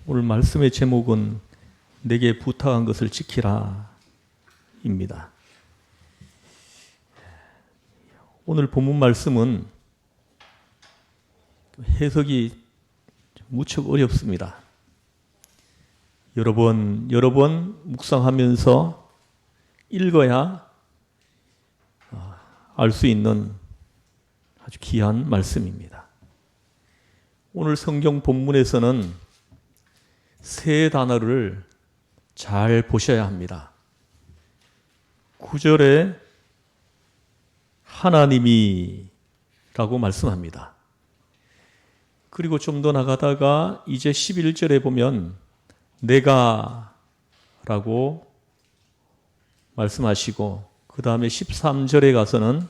오늘 말씀의 제목은 내게 부탁한 것을 지키라 입니다. 오늘 본문 말씀은 해석이 무척 어렵습니다. 여러 번 묵상하면서 읽어야 알 수 있는 아주 귀한 말씀입니다. 오늘 성경 본문에서는 세 단어를 잘 보셔야 합니다. 9절에 하나님이 라고 말씀합니다. 그리고 좀 더 나가다가 이제 11절에 보면 내가 라고 말씀하시고 그 다음에 13절에 가서는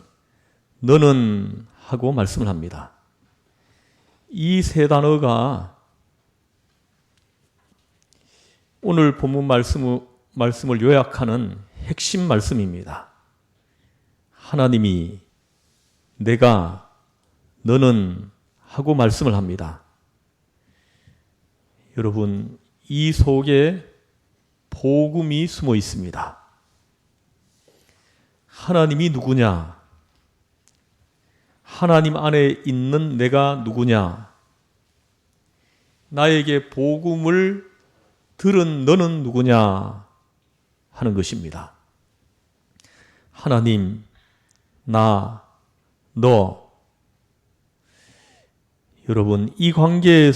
너는 하고 말씀을 합니다. 이 세 단어가 오늘 본문 말씀을 요약하는 핵심 말씀입니다. 하나님이, 내가, 너는 하고 말씀을 합니다. 여러분, 이 속에 복음이 숨어 있습니다. 하나님이 누구냐? 하나님 안에 있는 내가 누구냐? 나에게 복음을 들은 너는 누구냐? 하는 것입니다. 하나님, 나, 너. 여러분, 이 관계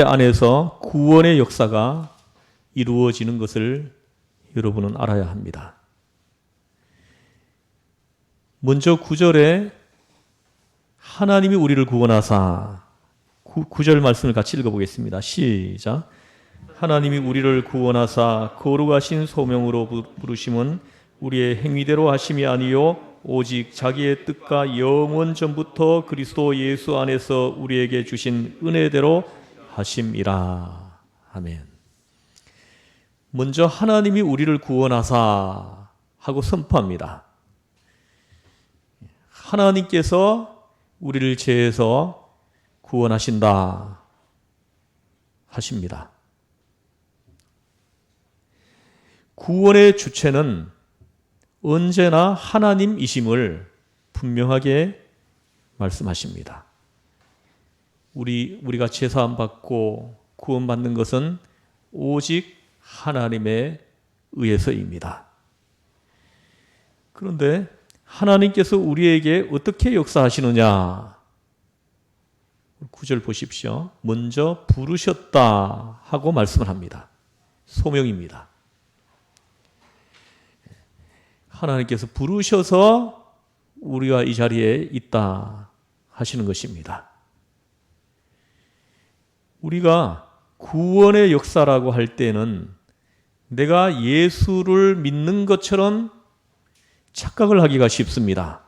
안에서 구원의 역사가 이루어지는 것을 여러분은 알아야 합니다. 먼저 9절에 하나님이 우리를 구원하사, 9절 말씀을 같이 읽어보겠습니다. 시작. 하나님이 우리를 구원하사 거룩하신 소명으로 부르심은 우리의 행위대로 하심이 아니요 오직 자기의 뜻과 영원 전부터 그리스도 예수 안에서 우리에게 주신 은혜대로 하심이라. 아멘. 먼저 하나님이 우리를 구원하사 하고 선포합니다. 하나님께서 우리를 죄에서 구원하신다 하십니다. 구원의 주체는 언제나 하나님이심을 분명하게 말씀하십니다. 우리가 제사함 받고 구원받는 것은 오직 하나님에 의해서입니다. 그런데 하나님께서 우리에게 어떻게 역사하시느냐? 9절 보십시오. 먼저 부르셨다 하고 말씀을 합니다. 소명입니다. 하나님께서 부르셔서 우리가 이 자리에 있다 하시는 것입니다. 우리가 구원의 역사라고 할 때는 내가 예수를 믿는 것처럼 착각을 하기가 쉽습니다.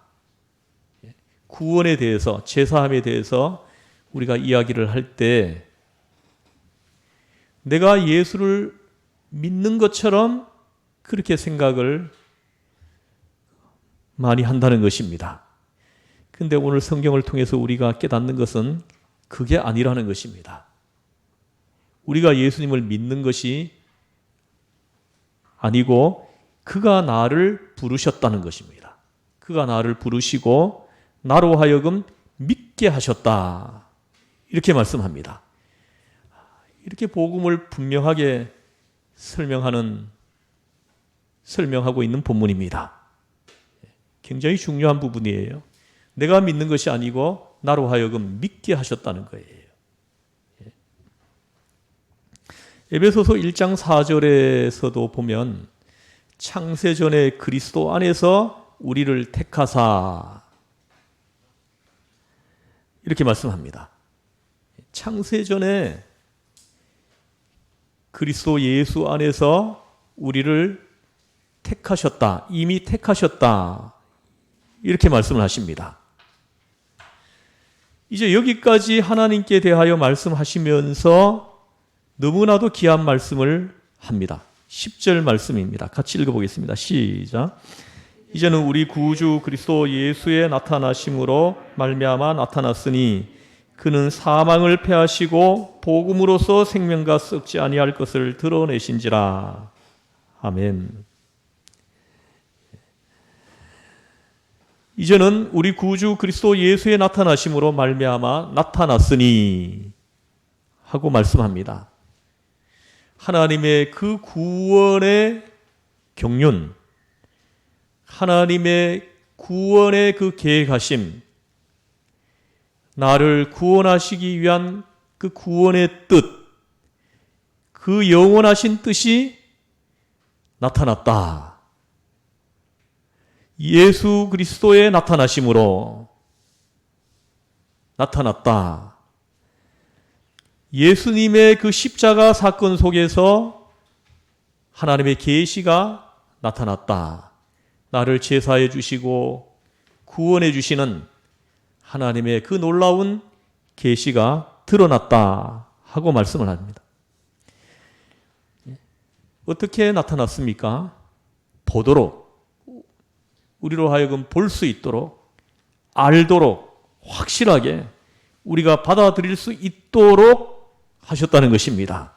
구원에 대해서, 제사함에 대해서 우리가 이야기를 할 때 내가 예수를 믿는 것처럼 그렇게 생각을 많이 한다는 것입니다. 그런데 오늘 성경을 통해서 우리가 깨닫는 것은 그게 아니라는 것입니다. 우리가 예수님을 믿는 것이 아니고 그가 나를 부르셨다는 것입니다. 그가 나를 부르시고 나로 하여금 믿게 하셨다. 이렇게 말씀합니다. 이렇게 복음을 분명하게 설명하고 있는 본문입니다. 굉장히 중요한 부분이에요. 내가 믿는 것이 아니고 나로 하여금 믿게 하셨다는 거예요. 에베소서 1장 4절에서도 보면 창세전에 그리스도 안에서 우리를 택하사 이렇게 말씀합니다. 창세전에 그리스도 예수 안에서 우리를 택하셨다. 이미 택하셨다. 이렇게 말씀을 하십니다. 이제 여기까지 하나님께 대하여 말씀하시면서 너무나도 귀한 말씀을 합니다. 10절 말씀입니다. 같이 읽어보겠습니다. 시작. 이제는 우리 구주 그리스도 예수의 나타나심으로 말미암아 나타났으니 그는 사망을 패하시고 복음으로써 생명과 썩지 아니할 것을 드러내신지라. 아멘. 이제는 우리 구주 그리스도 예수의 나타나심으로 말미암아 나타났으니 하고 말씀합니다. 하나님의 그 구원의 경륜, 하나님의 구원의 그 계획하심, 나를 구원하시기 위한 그 구원의 뜻, 그 영원하신 뜻이 나타났다. 예수 그리스도의 나타나심으로 나타났다. 예수님의 그 십자가 사건 속에서 하나님의 계시가 나타났다. 나를 제사해 주시고 구원해 주시는 하나님의 그 놀라운 계시가 드러났다 하고 말씀을 합니다. 어떻게 나타났습니까? 보도록, 우리로 하여금 볼 수 있도록, 알도록, 확실하게 우리가 받아들일 수 있도록 하셨다는 것입니다.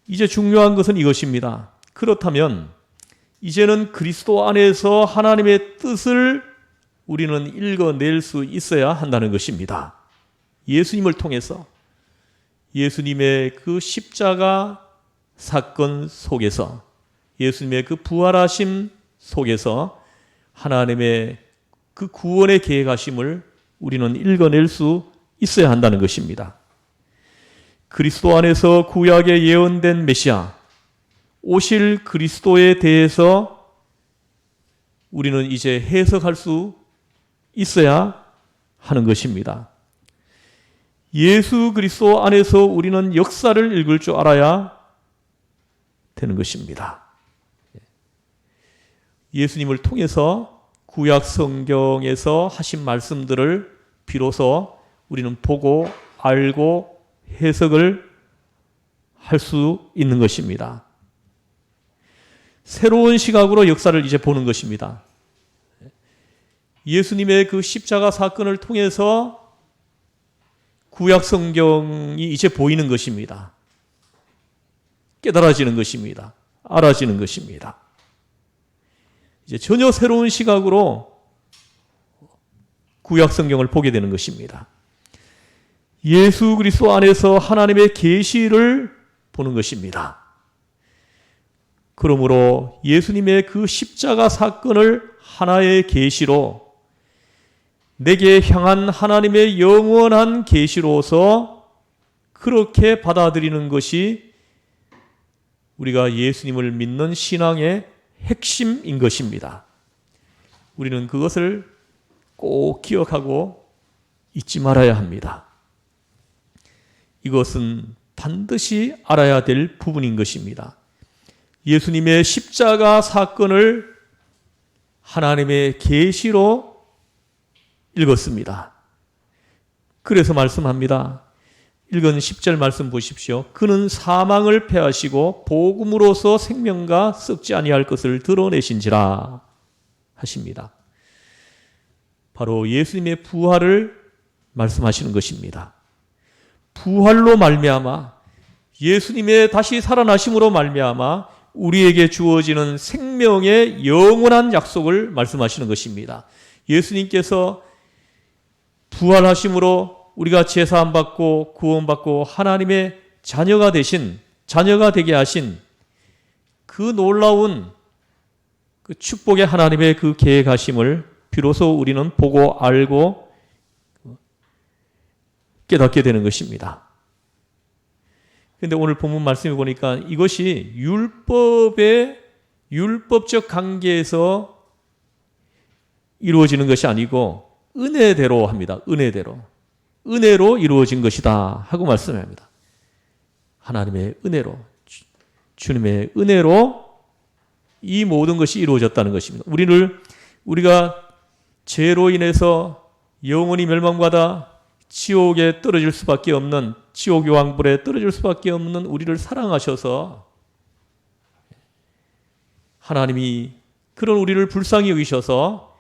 이제 중요한 것은 이것입니다. 그렇다면 이제는 그리스도 안에서 하나님의 뜻을 우리는 읽어낼 수 있어야 한다는 것입니다. 예수님을 통해서, 예수님의 그 십자가 사건 속에서, 예수님의 그 부활하심 속에서 하나님의 그 구원의 계획하심을 우리는 읽어낼 수 있어야 한다는 것입니다. 그리스도 안에서 구약에 예언된 메시아, 오실 그리스도에 대해서 우리는 이제 해석할 수 있어야 하는 것입니다. 예수 그리스도 안에서 우리는 역사를 읽을 줄 알아야 되는 것입니다. 예수님을 통해서 구약 성경에서 하신 말씀들을 비로소 우리는 보고 알고 해석을 할 수 있는 것입니다. 새로운 시각으로 역사를 이제 보는 것입니다. 예수님의 그 십자가 사건을 통해서 구약 성경이 이제 보이는 것입니다. 깨달아지는 것입니다. 알아지는 것입니다. 이제 전혀 새로운 시각으로 구약 성경을 보게 되는 것입니다. 예수 그리스도 안에서 하나님의 계시를 보는 것입니다. 그러므로 예수님의 그 십자가 사건을 하나의 계시로, 내게 향한 하나님의 영원한 계시로서 그렇게 받아들이는 것이 우리가 예수님을 믿는 신앙의 핵심인 것입니다. 우리는 그것을 꼭 기억하고 잊지 말아야 합니다. 이것은 반드시 알아야 될 부분인 것입니다. 예수님의 십자가 사건을 하나님의 계시로 읽었습니다. 그래서 말씀합니다. 읽은 10절 말씀 보십시오. 그는 사망을 패하시고 복음으로써 생명과 썩지 아니할 것을 드러내신지라 하십니다. 바로 예수님의 부활을 말씀하시는 것입니다. 부활로 말미암아, 예수님의 다시 살아나심으로 말미암아 우리에게 주어지는 생명의 영원한 약속을 말씀하시는 것입니다. 예수님께서 부활하심으로 우리가 제사함 받고 구원받고 하나님의 자녀가 되게 하신 그 놀라운 그 축복의 하나님의 그 계획하심을 비로소 우리는 보고 알고 깨닫게 되는 것입니다. 그런데 오늘 본문 말씀을 보니까 이것이 율법적 관계에서 이루어지는 것이 아니고 은혜대로 합니다. 은혜로 이루어진 것이다 하고 말씀합니다. 하나님의 은혜로, 주님의 은혜로 이 모든 것이 이루어졌다는 것입니다. 우리가 죄로 인해서 영원히 멸망받아 지옥에 떨어질 수밖에 없는, 지옥 요한불에 떨어질 수밖에 없는 우리를 사랑하셔서 하나님이 그런 우리를 불쌍히 여기셔서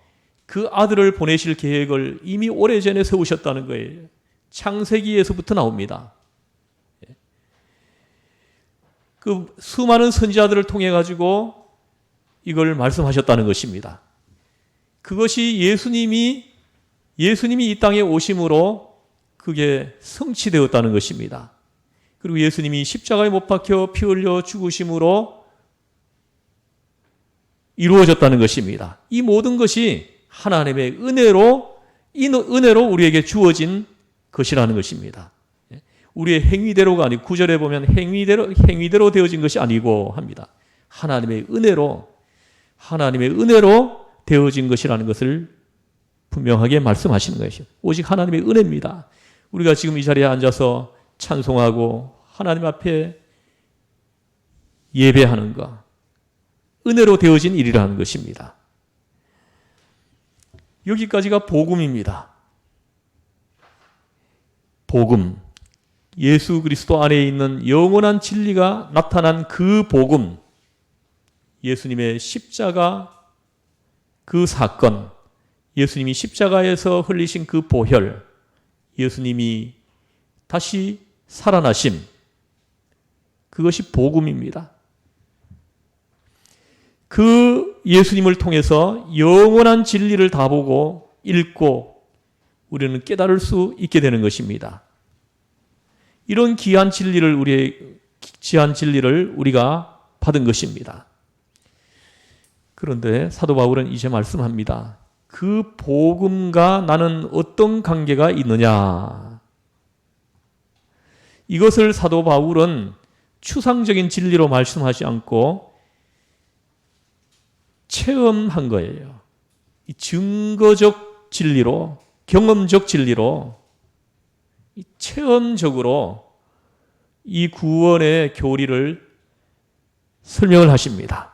그 아들을 보내실 계획을 이미 오래전에 세우셨다는 거예요. 창세기에서부터 나옵니다. 그 수많은 선지자들을 통해 가지고 이걸 말씀하셨다는 것입니다. 그것이 예수님이 이 땅에 오심으로 그게 성취되었다는 것입니다. 그리고 예수님이 십자가에 못 박혀 피 흘려 죽으심으로 이루어졌다는 것입니다. 이 모든 것이 하나님의 은혜로 우리에게 주어진 것이라는 것입니다. 우리의 행위대로가 아니고 9절에 보면 행위대로 되어진 것이 아니고 합니다. 하나님의 은혜로 되어진 것이라는 것을 분명하게 말씀하시는 것이죠. 오직 하나님의 은혜입니다. 우리가 지금 이 자리에 앉아서 찬송하고 하나님 앞에 예배하는 것, 은혜로 되어진 일이라는 것입니다. 여기까지가 복음입니다. 복음. 예수 그리스도 안에 있는 영원한 진리가 나타난 그 복음, 예수님의 십자가 그 사건, 예수님이 십자가에서 흘리신 그 보혈, 예수님이 다시 살아나심, 그것이 복음입니다. 그 예수님을 통해서 영원한 진리를 다 보고 읽고 우리는 깨달을 수 있게 되는 것입니다. 이런 귀한 진리를 우리가 받은 것입니다. 그런데 사도 바울은 이제 말씀합니다. 그 복음과 나는 어떤 관계가 있느냐? 이것을 사도 바울은 추상적인 진리로 말씀하지 않고 체험한 거예요. 증거적 진리로, 경험적 진리로, 체험적으로 이 구원의 교리를 설명을 하십니다.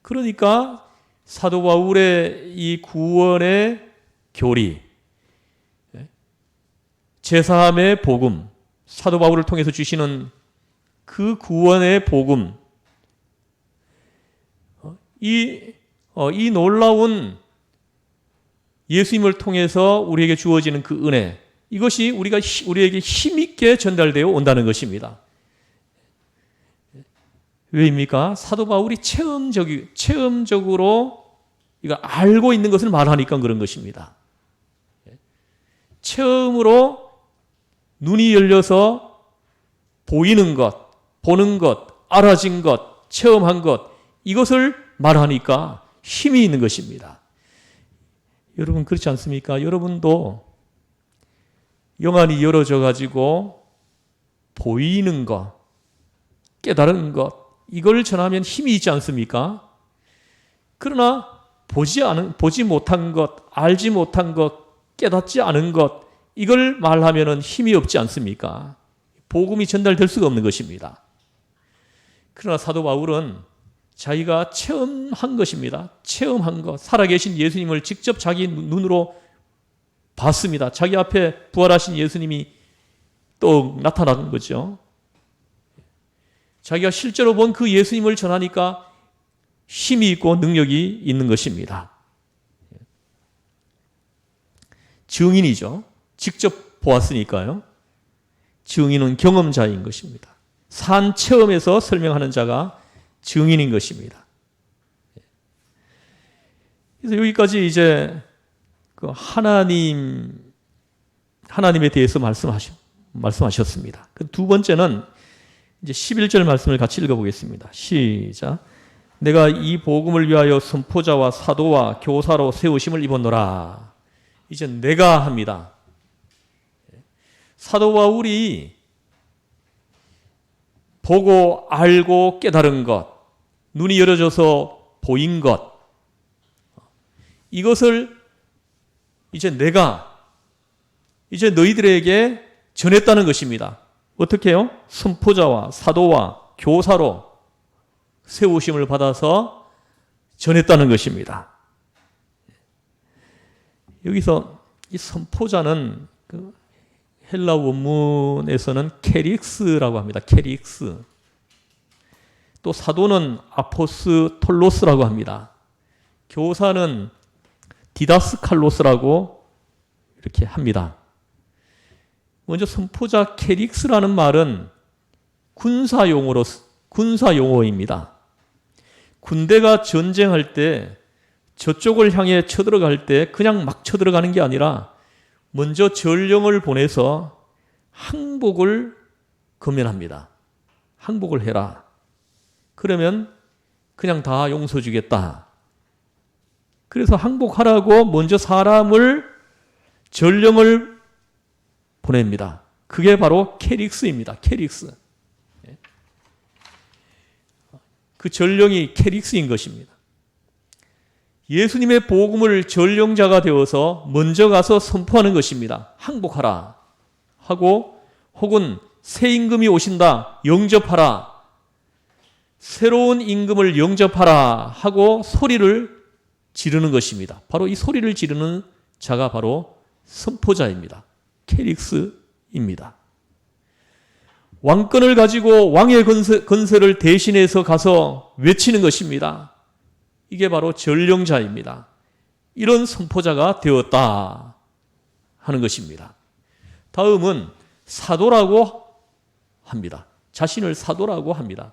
그러니까 사도 바울의 이 구원의 교리, 제사함의 복음, 사도 바울을 통해서 주시는 그 구원의 복음, 이 놀라운 예수님을 통해서 우리에게 주어지는 그 은혜, 이것이 우리에게 힘있게 전달되어 온다는 것입니다. 왜입니까? 사도 바울이 체험적으로 이거 알고 있는 것을 말하니까 그런 것입니다. 체험으로 눈이 열려서 보이는 것, 보는 것, 알아진 것, 체험한 것, 이것을 말하니까 힘이 있는 것입니다. 여러분 그렇지 않습니까? 여러분도 영안이 열어져 가지고 보이는 것, 깨달은 것, 이걸 전하면 힘이 있지 않습니까? 그러나 보지 못한 것, 알지 못한 것, 깨닫지 않은 것, 이걸 말하면 힘이 없지 않습니까? 복음이 전달될 수가 없는 것입니다. 그러나 사도 바울은 자기가 체험한 것입니다. 체험한 것, 살아계신 예수님을 직접 자기 눈으로 봤습니다. 자기 앞에 부활하신 예수님이 또 나타난 거죠. 자기가 실제로 본 그 예수님을 전하니까 힘이 있고 능력이 있는 것입니다. 증인이죠. 직접 보았으니까요. 증인은 경험자인 것입니다. 산 체험에서 설명하는 자가 증인인 것입니다. 그래서 여기까지 이제 그 하나님에 대해서 말씀하셨습니다. 그 두 번째는 이제 11절 말씀을 같이 읽어보겠습니다. 시작. 내가 이 복음을 위하여 선포자와 사도와 교사로 세우심을 입었노라. 이제 내가 합니다. 사도 바울이 보고 알고 깨달은 것, 눈이 열어져서 보인 것, 이것을 이제 너희들에게 전했다는 것입니다. 어떻게 해요? 선포자와 사도와 교사로 세우심을 받아서 전했다는 것입니다. 여기서 이 선포자는 그 헬라 원문에서는 캐릭스라고 합니다. 캐릭스. 또 사도는 아포스톨로스라고 합니다. 교사는 디다스칼로스라고 이렇게 합니다. 먼저 선포자 캐릭스라는 말은 군사용어입니다. 군대가 전쟁할 때 저쪽을 향해 쳐들어갈 때 그냥 막 쳐들어가는 게 아니라 먼저 전령을 보내서 항복을 건면합니다. 항복을 해라. 그러면 그냥 다 용서 주겠다. 그래서 항복하라고 먼저 전령을 보냅니다. 그게 바로 캐릭스입니다. 캐릭스. 그 전령이 캐릭스인 것입니다. 예수님의 복음을 전령자가 되어서 먼저 가서 선포하는 것입니다. 항복하라 하고, 혹은 새 임금이 오신다, 영접하라, 새로운 임금을 영접하라 하고 소리를 지르는 것입니다. 바로 이 소리를 지르는 자가 바로 선포자입니다. 캐릭스입니다. 왕권을 가지고 왕의 건세를 대신해서 가서 외치는 것입니다. 이게 바로 전령자입니다. 이런 선포자가 되었다 하는 것입니다. 다음은 사도라고 합니다. 자신을 사도라고 합니다.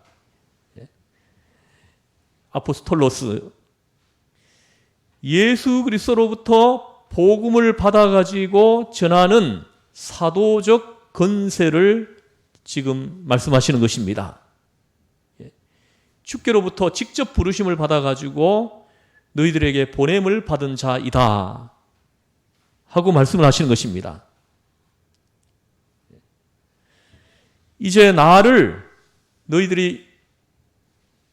아포스톨로스. 예수 그리스도로부터 복음을 받아가지고 전하는 사도적 건세를 지금 말씀하시는 것입니다. 주께로부터 직접 부르심을 받아가지고 너희들에게 보냄을 받은 자이다 하고 말씀을 하시는 것입니다. 이제 너희들이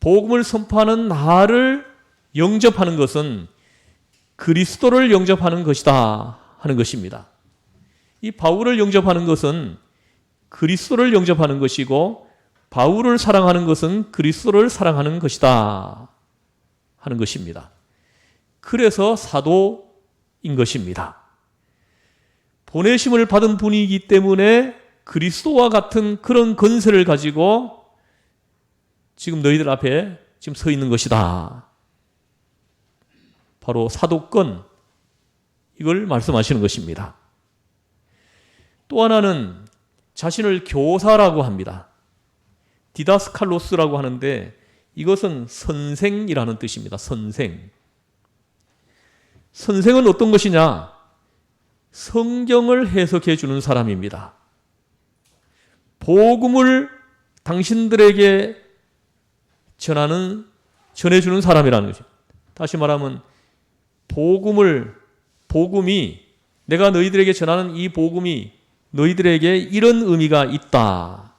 복음을 선포하는 나를 영접하는 것은 그리스도를 영접하는 것이다 하는 것입니다. 이 바울을 영접하는 것은 그리스도를 영접하는 것이고, 바울을 사랑하는 것은 그리스도를 사랑하는 것이다 하는 것입니다. 그래서 사도인 것입니다. 보내심을 받은 분이기 때문에 그리스도와 같은 그런 건세를 가지고 지금 너희들 앞에 지금 서 있는 것이다. 바로 사도권, 이걸 말씀하시는 것입니다. 또 하나는 자신을 교사라고 합니다. 디다스칼로스라고 하는데 이것은 선생이라는 뜻입니다. 선생. 선생은 어떤 것이냐? 성경을 해석해 주는 사람입니다. 복음을 당신들에게 전해주는 사람이라는 것입니다. 다시 말하면 복음이 내가 너희들에게 전하는 이 복음이 너희들에게 이런 의미가 있다.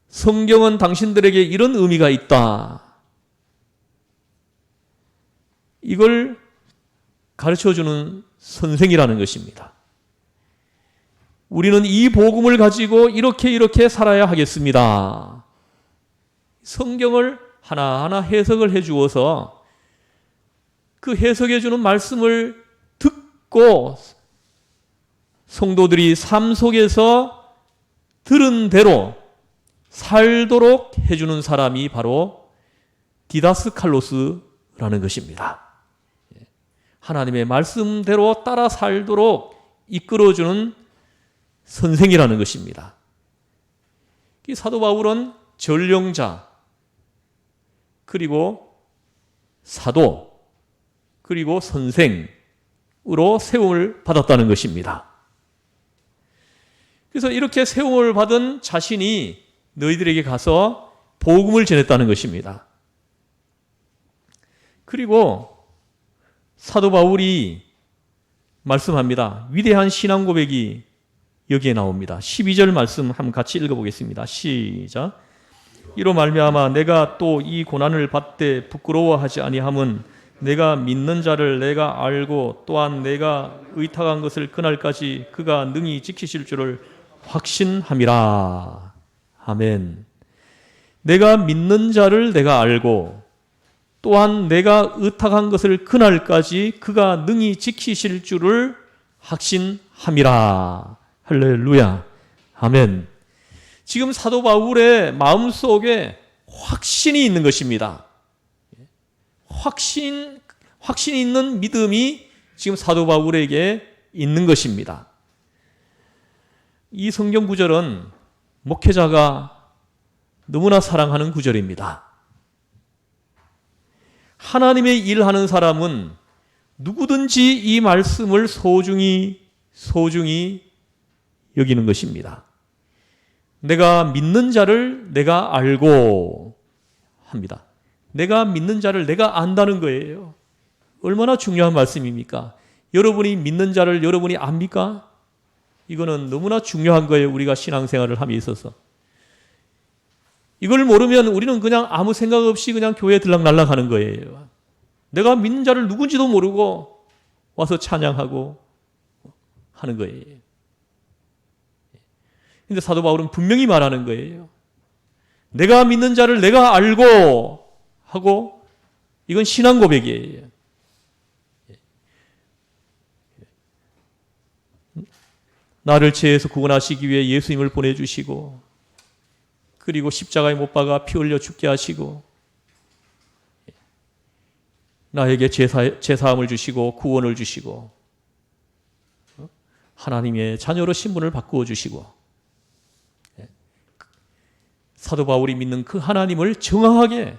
성경은 당신들에게 이런 의미가 있다. 이걸 가르쳐주는 선생이라는 것입니다. 우리는 이 복음을 가지고 이렇게 살아야 하겠습니다. 성경을 하나하나 해석을 해 주어서 그 해석해 주는 말씀을 듣고 성도들이 삶 속에서 들은 대로 살도록 해주는 사람이 바로 디다스칼로스라는 것입니다. 하나님의 말씀대로 따라 살도록 이끌어주는 선생이라는 것입니다. 이 사도 바울은 전령자, 그리고 사도, 그리고 선생으로 세움을 받았다는 것입니다. 그래서 이렇게 세움을 받은 자신이 너희들에게 가서 복음을 전했다는 것입니다. 그리고 사도 바울이 말씀합니다. 위대한 신앙 고백이 여기에 나옵니다. 12절 말씀 한번 같이 읽어보겠습니다. 시작. 이로 말미암아 내가 또 이 고난을 받되 부끄러워하지 아니함은 내가 믿는 자를 내가 알고 또한 내가 의탁한 것을 그날까지 그가 능히 지키실 줄을 확신함이라. 아멘. 내가 믿는 자를 내가 알고 또한 내가 의탁한 것을 그날까지 그가 능히 지키실 줄을 확신함이라. 할렐루야. 아멘. 지금 사도 바울의 마음속에 확신이 있는 것입니다. 확신 있는 믿음이 지금 사도 바울에게 있는 것입니다. 이 성경 구절은 목회자가 너무나 사랑하는 구절입니다. 하나님의 일하는 사람은 누구든지 이 말씀을 소중히 여기는 것입니다. 내가 믿는 자를 내가 알고 합니다. 내가 믿는 자를 내가 안다는 거예요. 얼마나 중요한 말씀입니까? 여러분이 믿는 자를 여러분이 압니까? 이거는 너무나 중요한 거예요. 우리가 신앙생활을 함에 있어서. 이걸 모르면 우리는 그냥 아무 생각 없이 그냥 교회에 들락날락 하는 거예요. 내가 믿는 자를 누군지도 모르고 와서 찬양하고 하는 거예요. 근데 사도 바울은 분명히 말하는 거예요. 내가 믿는 자를 내가 알고 하고, 이건 신앙 고백이에요. 나를 죄에서 구원하시기 위해 예수님을 보내주시고, 그리고 십자가에 못 박아 피 흘려 죽게 하시고, 나에게 제사함을 주시고 구원을 주시고, 하나님의 자녀로 신분을 바꾸어 주시고, 사도 바울이 믿는 그 하나님을 정확하게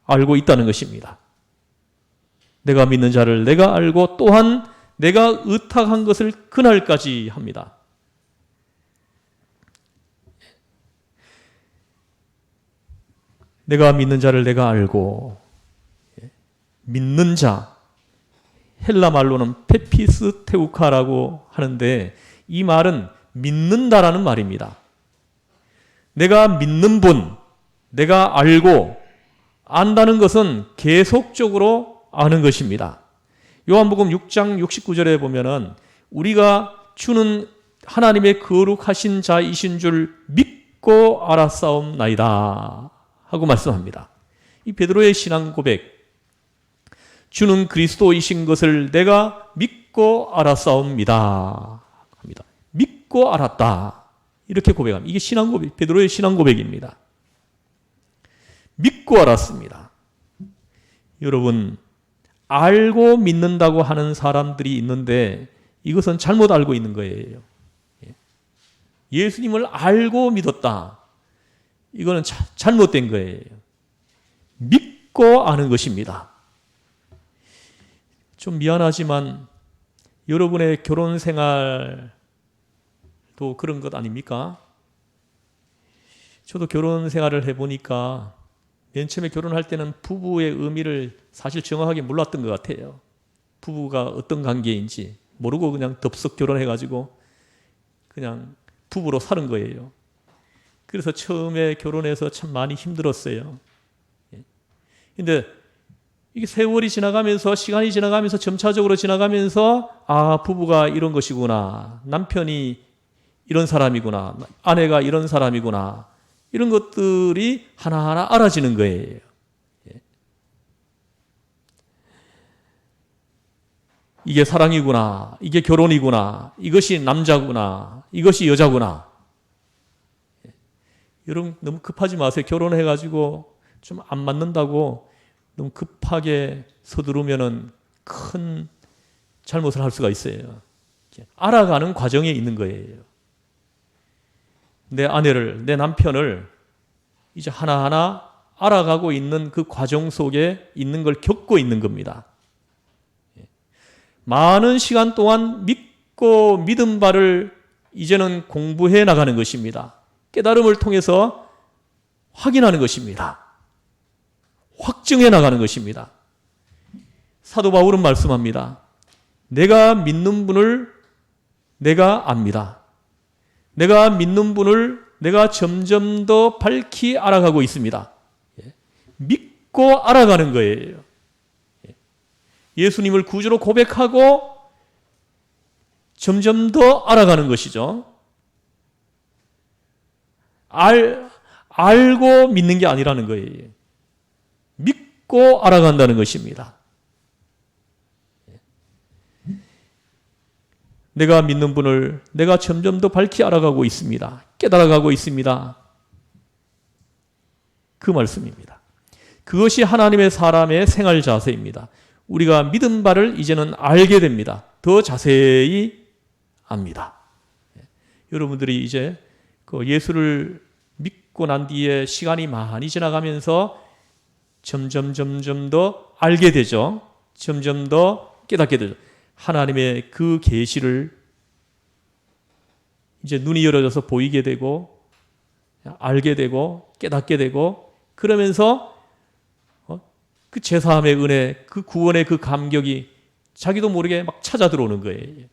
알고 있다는 것입니다. 내가 믿는 자를 내가 알고 또한 내가 의탁한 것을 그날까지 합니다. 내가 믿는 자를 내가 알고, 믿는 자, 헬라 말로는 페피스 테우카라고 하는데 이 말은 믿는다라는 말입니다. 내가 믿는 분, 내가 알고 안다는 것은 계속적으로 아는 것입니다. 요한복음 6장 69절에 보면은 우리가 주는 하나님의 거룩하신 자이신 줄 믿고 알았사옵나이다 하고 말씀합니다. 이 베드로의 신앙 고백, 주는 그리스도이신 것을 내가 믿고 알았사옵니다 합니다. 믿고 알았다, 이렇게 고백합니다. 이게 신앙 고백, 베드로의 신앙 고백입니다. 믿고 알았습니다. 여러분, 알고 믿는다고 하는 사람들이 있는데 이것은 잘못 알고 있는 거예요. 예수님을 알고 믿었다, 이거는 잘못된 거예요. 믿고 아는 것입니다. 좀 미안하지만 여러분의 결혼 생활도 그런 것 아닙니까? 저도 결혼 생활을 해보니까 맨 처음에 결혼할 때는 부부의 의미를 사실 정확하게 몰랐던 것 같아요. 부부가 어떤 관계인지 모르고 그냥 덥석 결혼해가지고 그냥 부부로 사는 거예요. 그래서 처음에 결혼해서 참 많이 힘들었어요. 근데 이게 세월이 지나가면서, 시간이 지나가면서, 점차적으로 지나가면서, 아, 부부가 이런 것이구나, 남편이 이런 사람이구나, 아내가 이런 사람이구나, 이런 것들이 하나하나 알아지는 거예요. 이게 사랑이구나, 이게 결혼이구나, 이것이 남자구나, 이것이 여자구나. 여러분 너무 급하지 마세요. 결혼해가지고 좀 안 맞는다고 너무 급하게 서두르면은 큰 잘못을 할 수가 있어요. 알아가는 과정에 있는 거예요. 내 아내를, 내 남편을 이제 하나하나 알아가고 있는 그 과정 속에 있는 걸 겪고 있는 겁니다. 많은 시간 동안 믿고 믿은 바를 이제는 공부해 나가는 것입니다. 깨달음을 통해서 확인하는 것입니다. 확증해 나가는 것입니다. 사도 바울은 말씀합니다. 내가 믿는 분을 내가 압니다. 내가 믿는 분을 내가 점점 더 밝히 알아가고 있습니다. 믿고 알아가는 거예요. 예수님을 구주로 고백하고 점점 더 알아가는 것이죠. 알고 믿는 게 아니라는 거예요. 믿고 알아간다는 것입니다. 내가 믿는 분을 내가 점점 더 밝히 알아가고 있습니다. 깨달아가고 있습니다. 그 말씀입니다. 그것이 하나님의 사람의 생활 자세입니다. 우리가 믿은 바를 이제는 알게 됩니다. 더 자세히 압니다. 여러분들이 이제 그 예수를 믿고 난 뒤에 시간이 많이 지나가면서 점점 더 알게 되죠. 점점 더 깨닫게 되죠. 하나님의 그 계시를 이제 눈이 열어져서 보이게 되고 알게 되고 깨닫게 되고 그러면서 그 제사함의 은혜, 그 구원의 그 감격이 자기도 모르게 막 찾아 들어오는 거예요.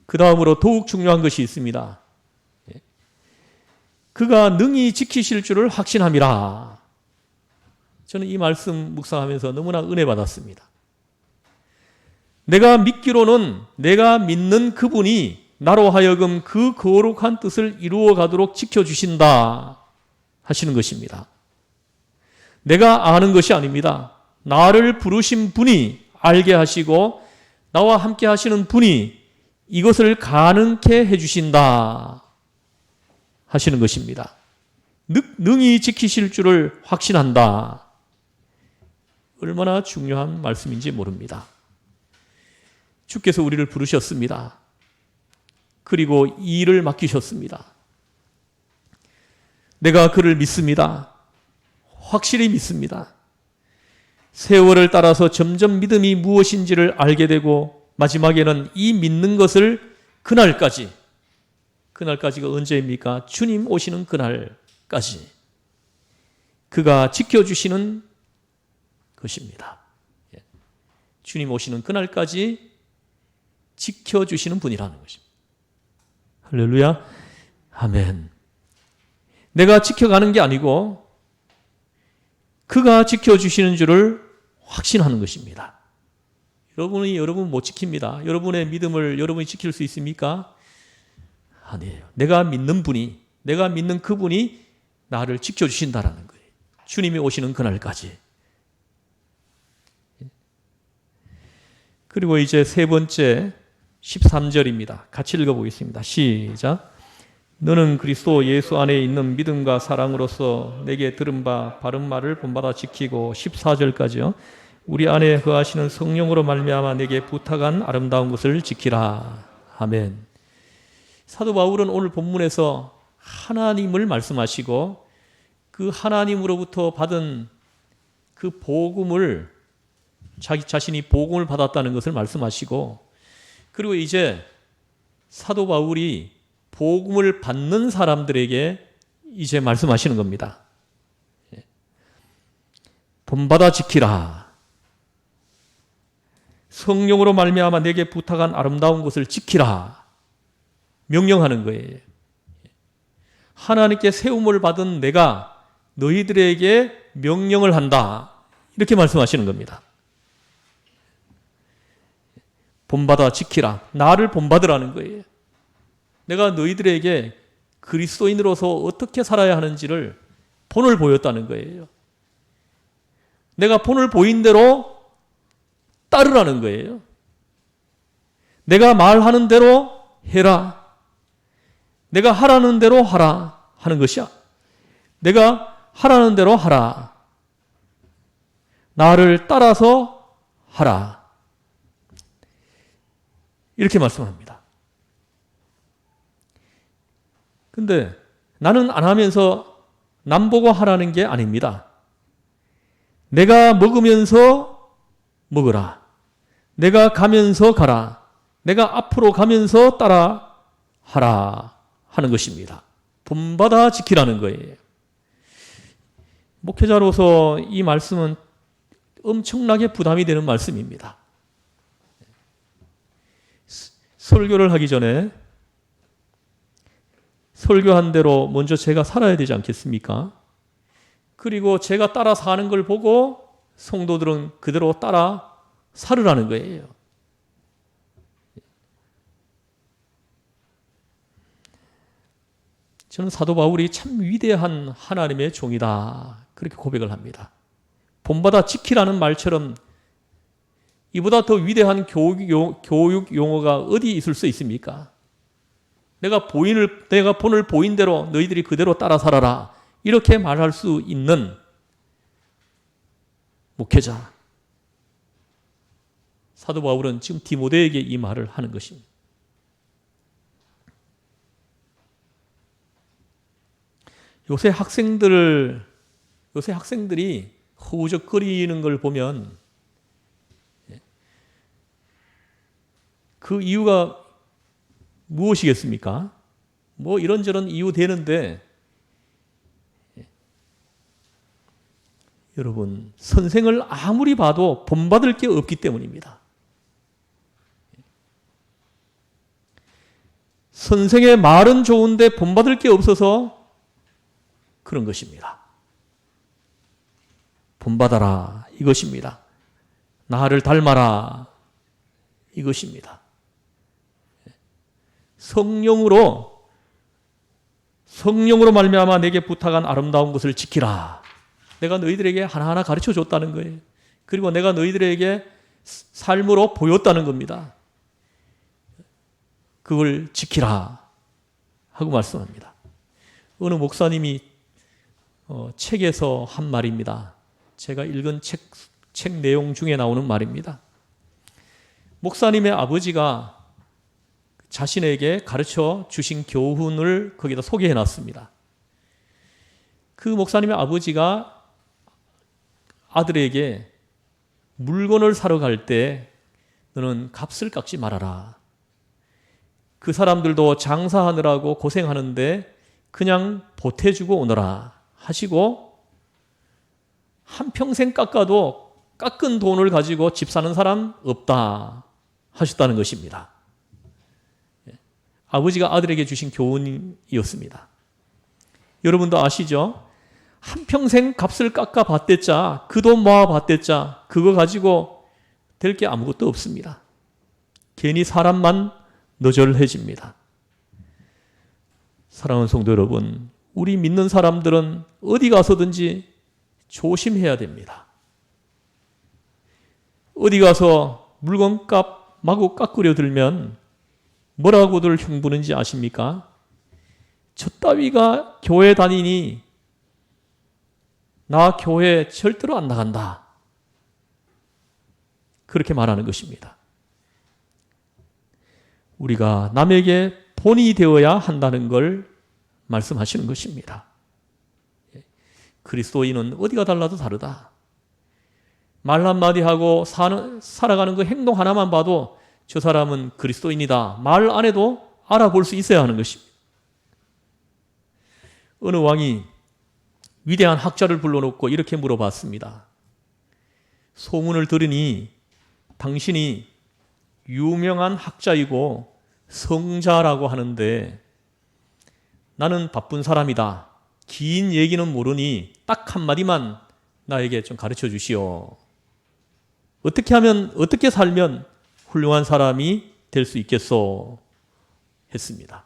그 다음으로 더욱 중요한 것이 있습니다. 그가 능히 지키실 줄을 확신함이라. 저는 이 말씀 묵상하면서 너무나 은혜 받았습니다. 내가 믿기로는 내가 믿는 그분이 나로 하여금 그 거룩한 뜻을 이루어 가도록 지켜주신다 하시는 것입니다. 내가 아는 것이 아닙니다. 나를 부르신 분이 알게 하시고 나와 함께 하시는 분이 이것을 가능케 해주신다 하시는 것입니다. 능히 지키실 줄을 확신한다. 얼마나 중요한 말씀인지 모릅니다. 주께서 우리를 부르셨습니다. 그리고 이 일을 맡기셨습니다. 내가 그를 믿습니다. 확실히 믿습니다. 세월을 따라서 점점 믿음이 무엇인지를 알게 되고 마지막에는 이 믿는 것을 그날까지가 언제입니까? 주님 오시는 그날까지 그가 지켜주시는 것입니다. 주님 오시는 그날까지 지켜주시는 분이라는 것입니다. 할렐루야. 아멘. 내가 지켜가는 게 아니고 그가 지켜주시는 줄을 확신하는 것입니다. 여러분 못 지킵니다. 여러분의 믿음을 여러분이 지킬 수 있습니까? 아니에요. 내가 믿는 분이, 내가 믿는 그분이 나를 지켜주신다라는 거예요. 주님이 오시는 그날까지. 그리고 이제 세 번째 13절입니다. 같이 읽어보겠습니다. 시작. 너는 그리스도 예수 안에 있는 믿음과 사랑으로서 내게 들은 바 바른 말을 본받아 지키고 14절까지요. 우리 안에 거하시는 성령으로 말미암아 내게 부탁한 아름다운 것을 지키라. 아멘. 사도 바울은 오늘 본문에서 하나님을 말씀하시고 그 하나님으로부터 받은 그 복음을 자기 자신이 복음을 받았다는 것을 말씀하시고 그리고 이제 사도 바울이 복음을 받는 사람들에게 이제 말씀하시는 겁니다. 본받아 지키라. 성령으로 말미암아 내게 부탁한 아름다운 것을 지키라. 명령하는 거예요. 하나님께 세움을 받은 내가 너희들에게 명령을 한다. 이렇게 말씀하시는 겁니다. 본받아 지키라. 나를 본받으라는 거예요. 내가 너희들에게 그리스도인으로서 어떻게 살아야 하는지를 본을 보였다는 거예요. 내가 본을 보인 대로 따르라는 거예요. 내가 말하는 대로 해라. 내가 하라는 대로 하라 하는 것이야. 내가 하라는 대로 하라. 나를 따라서 하라. 이렇게 말씀합니다. 근데 나는 안 하면서 남 보고 하라는 게 아닙니다. 내가 먹으면서 먹으라. 내가 가면서 가라. 내가 앞으로 가면서 따라 하라 하는 것입니다. 본받아 지키라는 거예요. 목회자로서 이 말씀은 엄청나게 부담이 되는 말씀입니다. 설교를 하기 전에 설교한 대로 먼저 제가 살아야 되지 않겠습니까? 그리고 제가 따라 사는 걸 보고 성도들은 그대로 따라 살으라는 거예요. 저는 사도 바울이 참 위대한 하나님의 종이다. 그렇게 고백을 합니다. 본받아 지키라는 말처럼 이보다 더 위대한 교육 용어가 어디 있을 수 있습니까? 내가 본을 보인 대로 너희들이 그대로 따라 살아라. 이렇게 말할 수 있는 목회자. 사도 바울은 지금 디모데에게 이 말을 하는 것입니다. 요새 학생들이 허우적거리는 걸 보면 그 이유가 무엇이겠습니까? 뭐 이런저런 이유 되는데 여러분, 선생을 아무리 봐도 본받을 게 없기 때문입니다. 선생의 말은 좋은데 본받을 게 없어서 그런 것입니다. 본받아라 이것입니다. 나를 닮아라 이것입니다. 성령으로 말미암아 내게 부탁한 아름다운 것을 지키라. 내가 너희들에게 하나하나 가르쳐 줬다는 거예요. 그리고 내가 너희들에게 삶으로 보였다는 겁니다. 그걸 지키라 하고 말씀합니다. 어느 목사님이 책에서 한 말입니다. 제가 읽은 책 내용 중에 나오는 말입니다. 목사님의 아버지가 자신에게 가르쳐 주신 교훈을 거기다 소개해 놨습니다. 그 목사님의 아버지가 아들에게 물건을 사러 갈 때 너는 값을 깎지 말아라. 그 사람들도 장사하느라고 고생하는데 그냥 보태주고 오너라 하시고 한평생 깎아도 깎은 돈을 가지고 집 사는 사람 없다 하셨다는 것입니다. 아버지가 아들에게 주신 교훈이었습니다. 여러분도 아시죠? 한평생 값을 깎아 봤댔자, 그 돈 모아 봤댔자, 그거 가지고 될 게 아무것도 없습니다. 괜히 사람만 너절해집니다. 사랑하는 성도 여러분, 우리 믿는 사람들은 어디 가서든지 조심해야 됩니다. 어디 가서 물건값 마구 깎으려 들면 뭐라고들 흉부는지 아십니까? 저 따위가 교회 다니니 나 교회 절대로 안 나간다. 그렇게 말하는 것입니다. 우리가 남에게 본이 되어야 한다는 걸 말씀하시는 것입니다. 그리스도인은 어디가 달라도 다르다. 말 한마디 하고 살아가는 그 행동 하나만 봐도 저 사람은 그리스도인이다. 말 안 해도 알아볼 수 있어야 하는 것입니다. 어느 왕이 위대한 학자를 불러놓고 이렇게 물어봤습니다. 소문을 들으니 당신이 유명한 학자이고 성자라고 하는데 나는 바쁜 사람이다. 긴 얘기는 모르니 딱 한마디만 나에게 좀 가르쳐 주시오. 어떻게 살면 훌륭한 사람이 될 수 있겠소? 했습니다.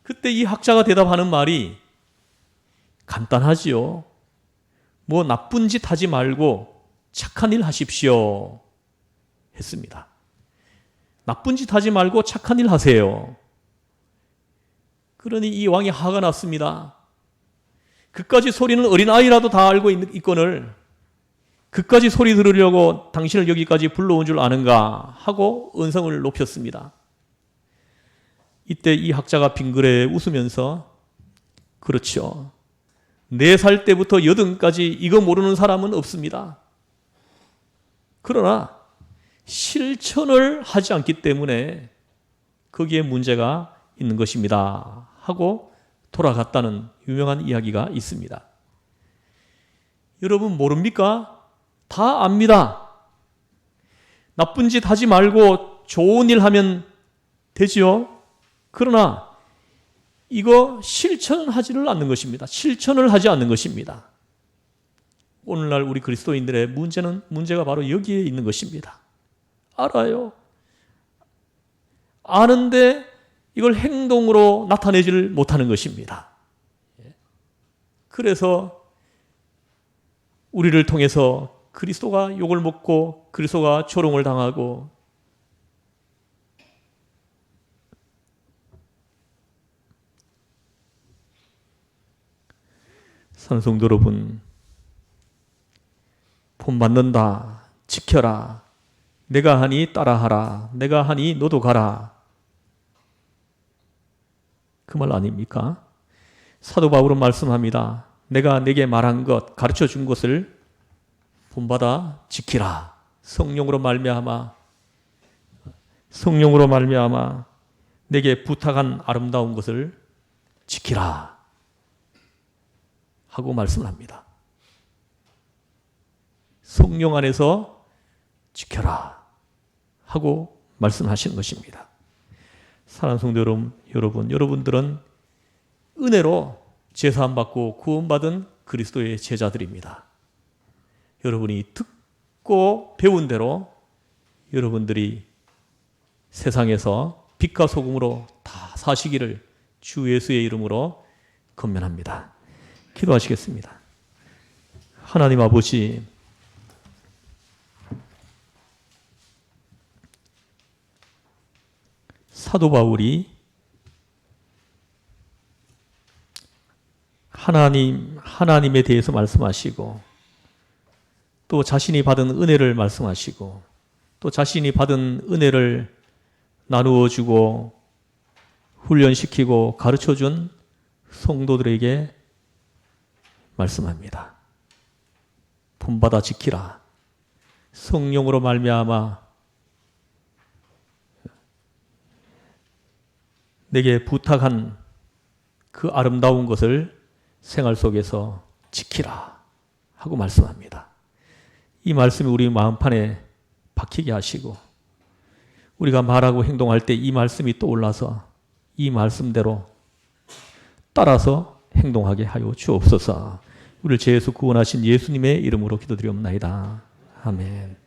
그때 이 학자가 대답하는 말이 간단하지요. 뭐 나쁜 짓 하지 말고 착한 일 하십시오. 했습니다. 나쁜 짓 하지 말고 착한 일 하세요. 그러니 이 왕이 화가 났습니다. 그까지 소리는 어린아이라도 다 알고 있거늘 그까지 소리 들으려고 당신을 여기까지 불러온 줄 아는가 하고 언성을 높였습니다. 이때 이 학자가 빙그레 웃으면서 그렇죠. 4살 때부터 80까지 이거 모르는 사람은 없습니다. 그러나 실천을 하지 않기 때문에 거기에 문제가 있는 것입니다. 하고 돌아갔다는 유명한 이야기가 있습니다. 여러분 모릅니까? 다 압니다. 나쁜 짓 하지 말고 좋은 일 하면 되지요. 그러나 이거 실천하지를 않는 것입니다. 실천을 하지 않는 것입니다. 오늘날 우리 그리스도인들의 문제가 바로 여기에 있는 것입니다. 알아요. 아는데 이걸 행동으로 나타내질 못하는 것입니다. 그래서 우리를 통해서 그리스도가 욕을 먹고 그리스도가 조롱을 당하고 산성도 여러분, 본받는다, 지켜라, 내가 하니 따라하라, 내가 하니 너도 가라. 그 말 아닙니까? 사도 바울은 말씀합니다. 내가 내게 말한 것, 가르쳐 준 것을 본받아 지키라. 성령으로 말미암아 내게 부탁한 아름다운 것을 지키라 하고 말씀을 합니다. 성령 안에서 지켜라 하고 말씀하시는 것입니다. 사랑하는 성도 여러분, 여러분들은 은혜로 제사함 받고 구원받은 그리스도의 제자들입니다. 여러분이 듣고 배운 대로 여러분들이 세상에서 빛과 소금으로 다 사시기를 주 예수의 이름으로 건면합니다. 기도하시겠습니다. 하나님 아버지, 사도 바울이 하나님에 대해서 말씀하시고 또 자신이 받은 은혜를 말씀하시고 또 자신이 받은 은혜를 나누어 주고 훈련시키고 가르쳐 준 성도들에게 말씀합니다. 본받아 지키라. 성령으로 말미암아 내게 부탁한 그 아름다운 것을 생활 속에서 지키라 하고 말씀합니다. 이 말씀이 우리 마음판에 박히게 하시고 우리가 말하고 행동할 때 이 말씀이 떠올라서 이 말씀대로 따라서 행동하게 하여 주옵소서. 우리를 죄에서 구원하신 예수님의 이름으로 기도드리옵나이다. 아멘.